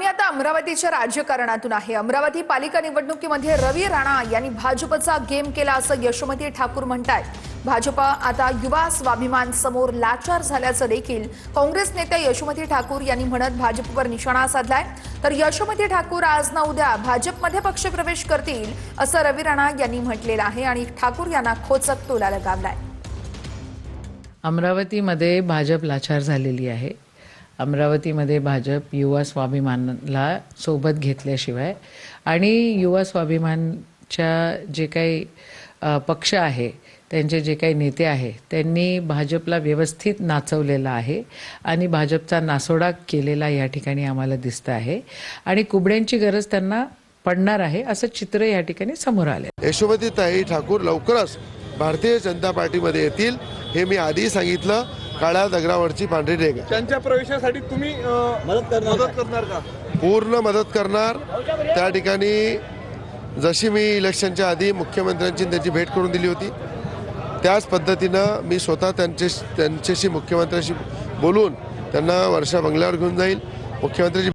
आम्ही आता अमरावतीच्या राजकारणातून आहे। अमरावती पालिका निवडणुकीमध्ये रवी राणा यांनी भाजपचा गेम केला असं यशोमती ठाकूर म्हणतात। भाजप आता युवा स्वाभिमान समोर लाचार झाल्याचं देखील काँग्रेस नेत्या यशोमती ठाकूर यांनी म्हणत भाजपवर निशाणा साधलाय। तर यशोमती ठाकूर आज ना उद्या भाजपमध्ये पक्षप्रवेश करतील असं रवी राणा यांनी म्हटलेलं आहे आणि ठाकूर यांना खोचक टोला लगावलाय। अमरावतीमध्ये भाजप लाचार झालेली आहे। अमरावतीमध्ये भाजप युवा स्वाभिमानला सोबत घेतल्याशिवाय आणि युवा स्वाभिमानच्या जे काही पक्ष आहे, त्यांचे जे काही नेते आहे, त्यांनी भाजपला व्यवस्थित नाचवलेला आहे आणि भाजपचा नासोडा केलेला या ठिकाणी आम्हाला दिसतं आहे आणि कुबड्यांची गरज त्यांना पडणार आहे असं चित्र या ठिकाणी समोर आले। यशोमतीताई ठाकूर लवकरच भारतीय जनता पार्टीमध्ये येतील हे मी आधी सांगितलं। काळ्या दगडावरची पांढरी रेघ त्यांच्या प्रवेशासाठी तुम्ही मदत करणार का? पूर्ण मदत करणार। त्या ठिकाणी जशी मी इलेक्शनच्या आधी मुख्यमंत्र्यांची त्यांची भेट करून दिली होती, त्याच पद्धतीनं मी स्वतः त्यांच्याशी मुख्यमंत्र्यांशी बोलून त्यांना वर्षा बंगल्यावर घेऊन जाईल। मुख्यमंत्र्यांची